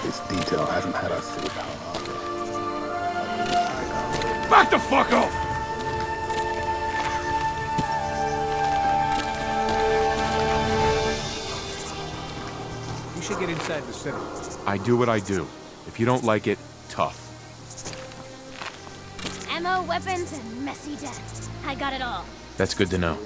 This detail hasn't had us through power. Back the fuck off! You should get inside the city. I do what I do. If you don't like it, tough. Ammo, weapons, and messy death. I got it all. That's good to know.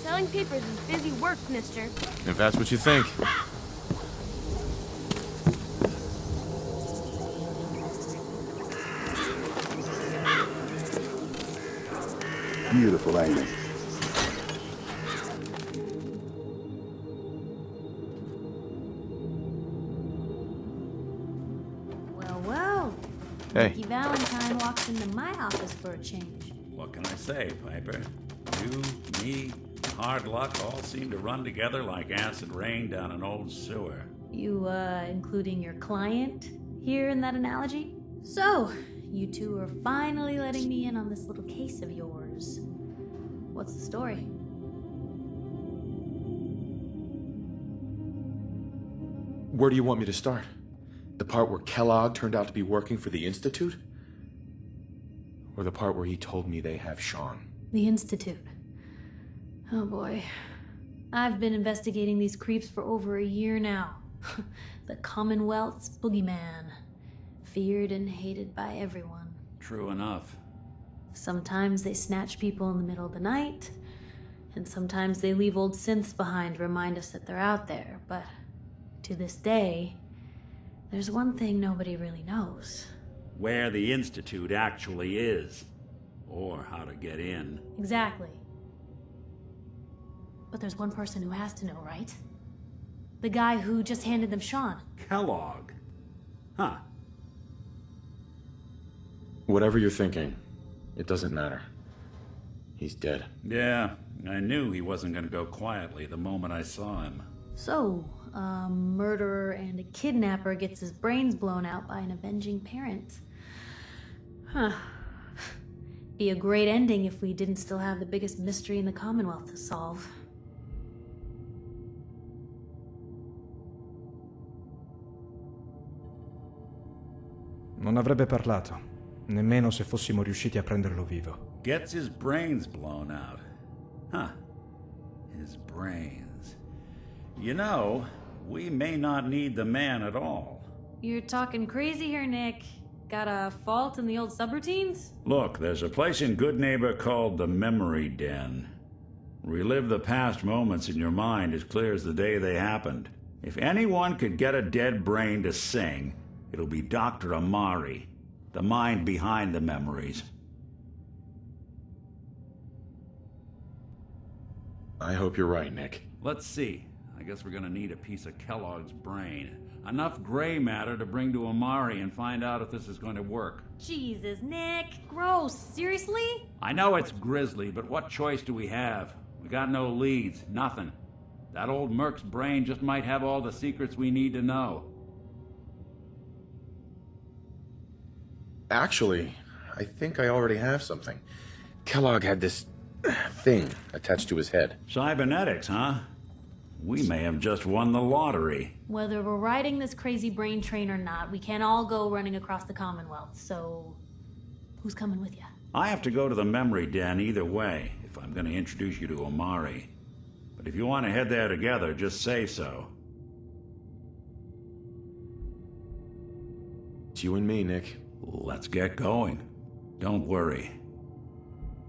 Selling papers is busy work, mister. If that's what you think. Beautiful, ain't it? Well, well. Hey. Mickey Valentine walks into my office for a change. What can I say, Piper? You, me, hard luck all seem to run together like acid rain down an old sewer. You, including your client here in that analogy? So, you two are finally letting me in on this little case of yours. What's the story? Where do you want me to start? The part where Kellogg turned out to be working for the Institute? Or the part where he told me they have Sean? The Institute. Oh boy. I've been investigating these creeps for over a year now. The Commonwealth's boogeyman. Feared and hated by everyone. True enough. Sometimes they snatch people in the middle of the night, and sometimes they leave old synths behind to remind us that they're out there, but to this day, there's one thing nobody really knows. Where the Institute actually is. Or how to get in. Exactly. But there's one person who has to know, right? The guy who just handed them Sean. Kellogg. Huh. Whatever you're thinking, it doesn't matter. He's dead. Yeah, I knew he wasn't gonna go quietly the moment I saw him. So, a murderer and a kidnapper gets his brains blown out by an avenging parent. Huh. Be a great ending if we didn't still have the biggest mystery in the Commonwealth to solve. Non avrebbe parlato, nemmeno se fossimo riusciti a prenderlo vivo. Gets his brains blown out. Huh. His brains. You know, we may not need the man at all. You're talking crazy here, Nick. Got a fault in the old subroutines? Look, there's a place in Good Neighbor called the Memory Den. Relive the past moments in your mind as clear as the day they happened. If anyone could get a dead brain to sing, it'll be Dr. Amari, the mind behind the memories. I hope you're right, Nick. Let's see. I guess we're gonna need a piece of Kellogg's brain. Enough gray matter to bring to Amari and find out if this is going to work. Jesus, Nick. Gross. Seriously? I know it's grisly, but what choice do we have? We got no leads, nothing. That old Merc's brain just might have all the secrets we need to know. Actually, I think I already have something. Kellogg had this thing attached to his head. Cybernetics, huh? We may have just won the lottery. Whether we're riding this crazy brain train or not, we can't all go running across the Commonwealth, so who's coming with you? I have to go to the memory den either way, if I'm going to introduce you to Omari. But if you want to head there together, just say so. It's you and me, Nick. Let's get going. Don't worry.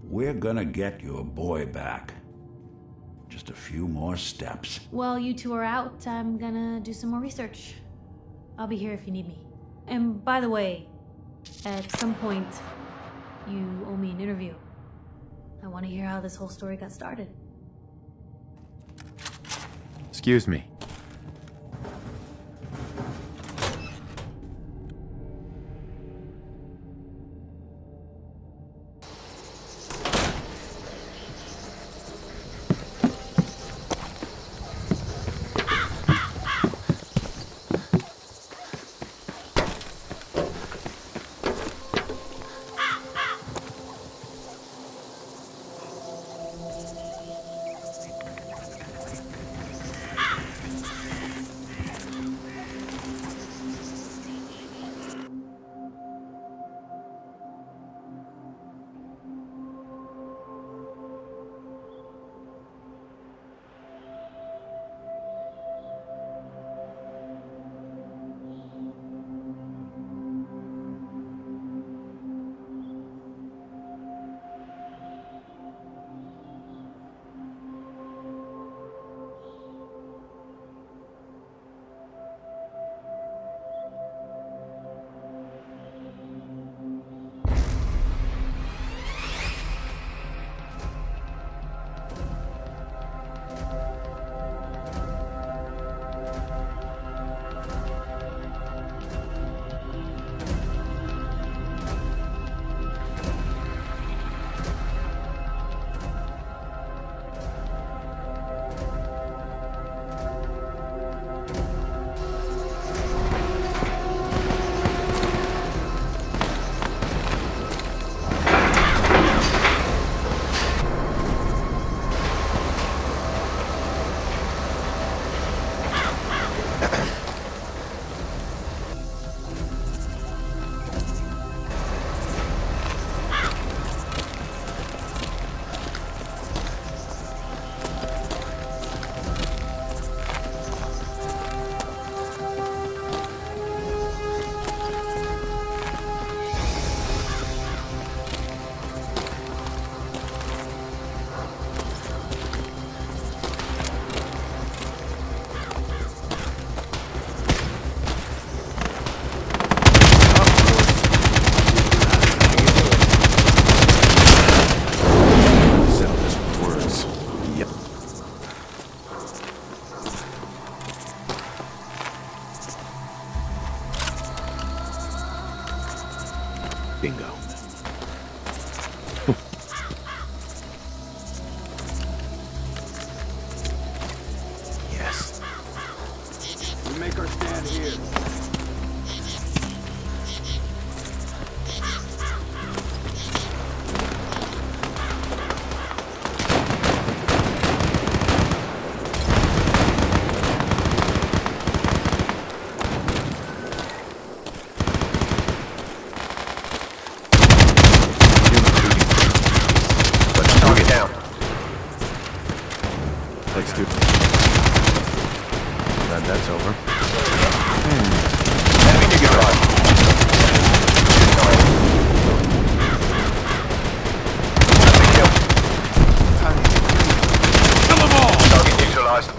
We're gonna get your boy back. Just a few more steps. While you two are out, I'm gonna do some more research. I'll be here if you need me. And by the way, at some point, you owe me an interview. I want to hear how this whole story got started. Excuse me. Bingo. Yes. We make our stand here. Let's do it. Glad that's over. Enemy neutralized. Kill them all! Target neutralized.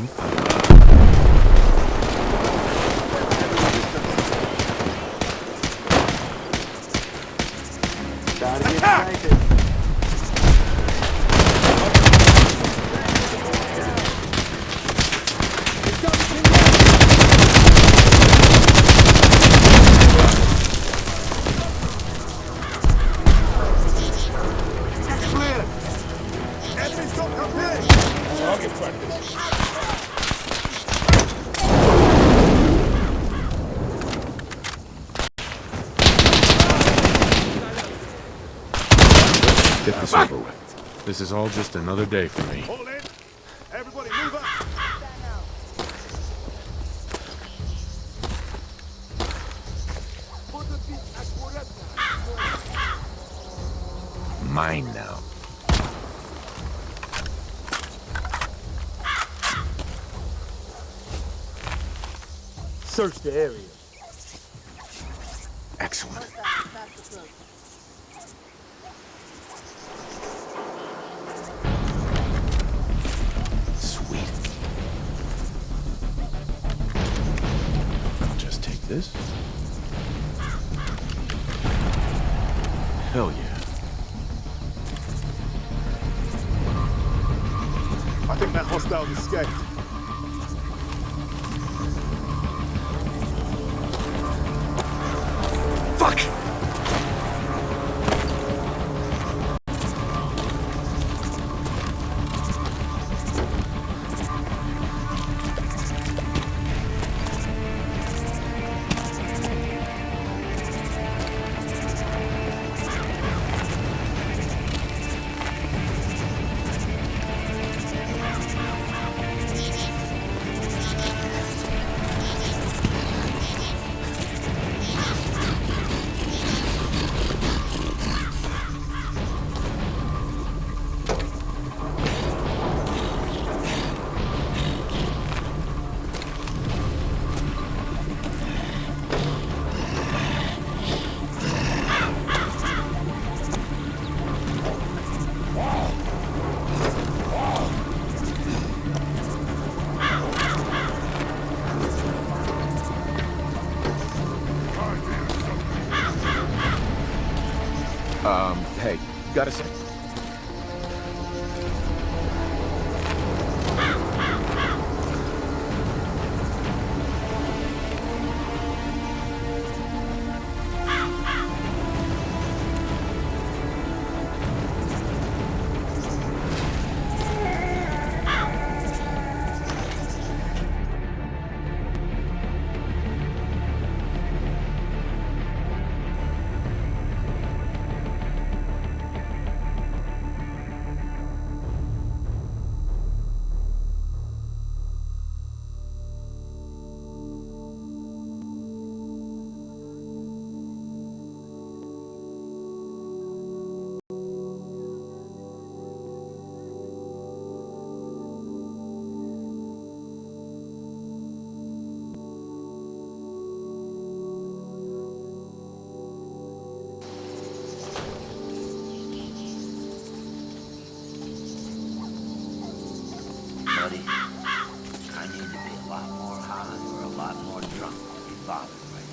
sweet. Clear! Enemies don't come here! Target practice. Get this over with. This is all just another day for me. Hold in! Everybody move up! Mine now. Search the area. Excellent. Sweet. I'll just take this. Hell yeah. I think that hostile escaped. Fuck! Hey, got a sec? Buddy, I need to be a lot more high or a lot more drunk to be bothered right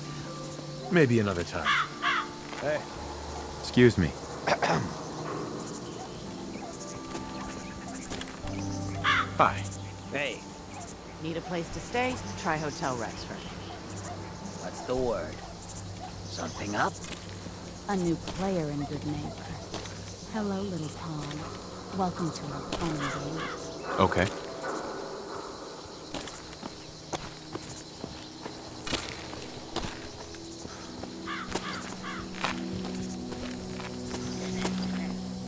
now. Maybe another time. Hey. Excuse me. Hi. Hey, Need a place to stay? Try Hotel Rexford. what's the word? Something up? A new player in Good Neighbor. Hello, little pawn. Welcome to our fun and games. Okay.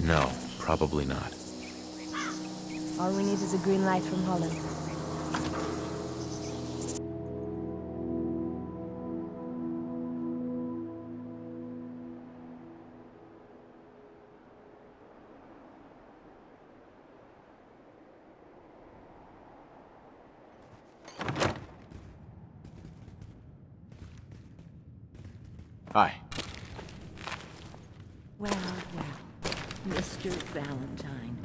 No, probably not. All we need is a green light from Holland. Hi. Well, Mr. Valentine.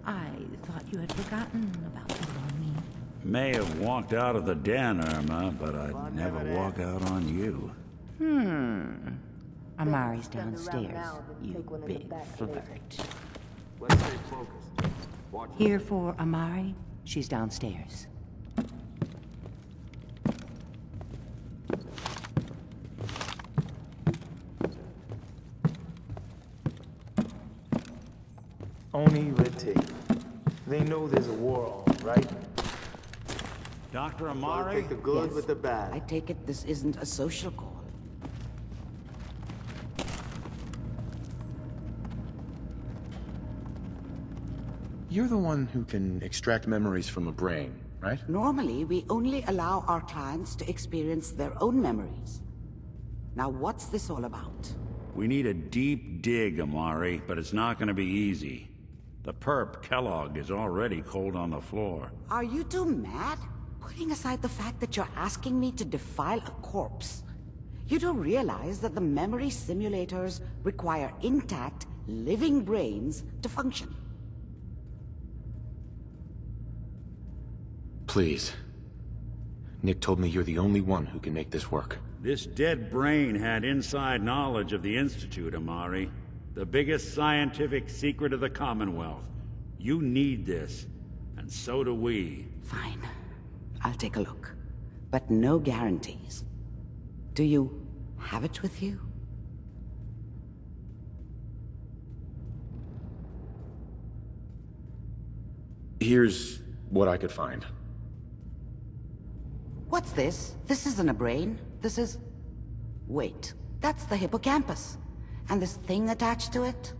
I thought you had forgotten about the lonely. May have walked out of the den, Irma, but I'd never walk out on you. Amari's downstairs, you big flirt. Let's stay focused. Watch. Here for Amari? She's downstairs. Only red tape. They know there's a war on, right? Dr. I'll Amari? take the good Yes. with the bad. I take it this isn't a social call. You're the one who can extract memories from a brain, right? Normally, we only allow our clients to experience their own memories. Now, what's this all about? We need a deep dig, Amari, but it's not gonna be easy. The perp, Kellogg, is already cold on the floor. Are you two mad? Putting aside the fact that you're asking me to defile a corpse, you do realize that the memory simulators require intact, living brains to function. Please. Nick told me you're the only one who can make this work. This dead brain had inside knowledge of the Institute, Amari. The biggest scientific secret of the Commonwealth. You need this, and so do we. Fine. I'll take a look. But no guarantees. Do you have it with you? Here's what I could find. What's this? This isn't a brain. This is... Wait, that's the hippocampus. And this thing attached to it?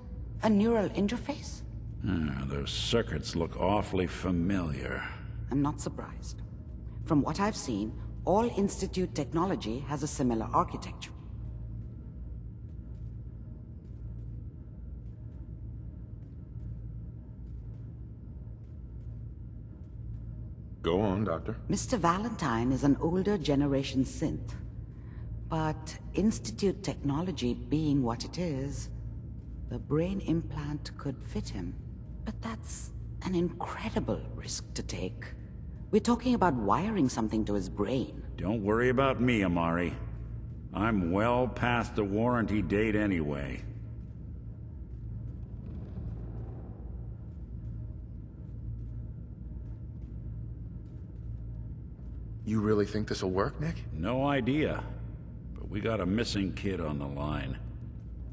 A neural interface? Those circuits look awfully familiar. I'm not surprised. From what I've seen, all Institute technology has a similar architecture. Go on, Doctor. Mr. Valentine is an older generation synth. But Institute technology being what it is, the brain implant could fit him. But that's an incredible risk to take. We're talking about wiring something to his brain. Don't worry about me, Amari. I'm well past the warranty date anyway. You really think this'll work, Nick? No idea. But we got a missing kid on the line.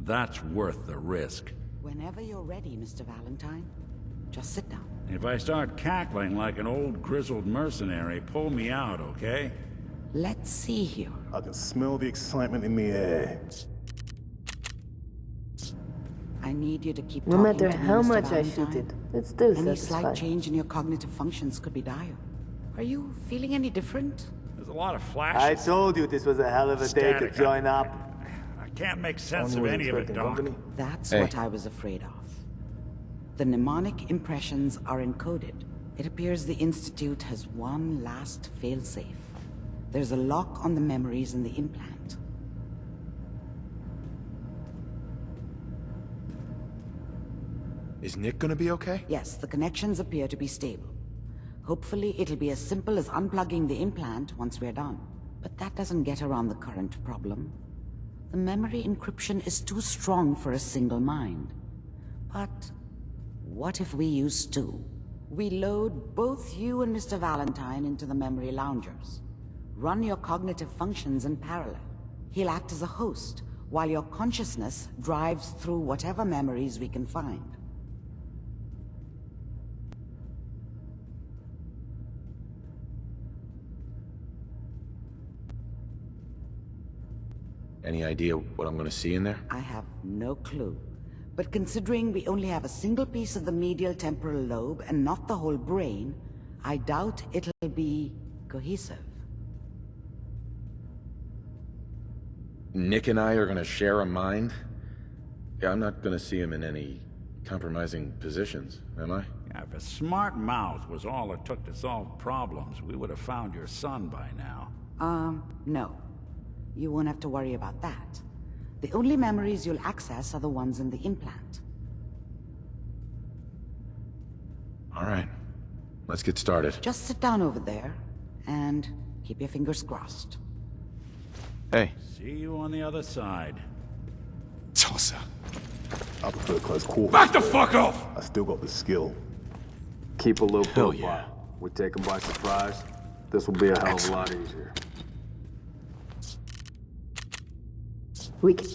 That's worth the risk. Whenever you're ready, Mr. Valentine, just sit down. If I start cackling like an old grizzled mercenary, pull me out, okay? Let's see here. I can smell the excitement in the air. I need you to keep No talking matter to me, how Mr. much I Valentine. shoot it, it's still Any slight satisfying. change in your cognitive functions could be dire. Are you feeling any different? There's a lot of I flashes. told you this was a hell of a day to Static. join up. I can't make sense Only of was any of it, expecting Doc. company. That's Hey. what I was afraid of. The mnemonic impressions are encoded. It appears the Institute has one last failsafe. There's a lock on the memories in the implant. Is Nick gonna be okay? Yes, the connections appear to be stable. Hopefully, it'll be as simple as unplugging the implant once we're done. But that doesn't get around the current problem. The memory encryption is too strong for a single mind. But what if we use two? We load both you and Mr. Valentine into the memory loungers. Run your cognitive functions in parallel. He'll act as a host, while your consciousness drives through whatever memories we can find. Any idea what I'm gonna see in there? I have no clue. But considering we only have a single piece of the medial temporal lobe and not the whole brain, I doubt it'll be cohesive. Nick and I are gonna share a mind? Yeah, I'm not gonna see him in any compromising positions, am I? Yeah, if a smart mouth was all it took to solve problems, we would have found your son by now. No. You won't have to worry about that. The only memories you'll access are the ones in the implant. All right. Let's get started. Just sit down over there and keep your fingers crossed. Hey. See you on the other side. Tossa. I prefer close quarters. Back the fuck off! I still got the skill. Keep a low Hell profile. yeah. We take them by surprise. This will be a hell of a lot easier. We can...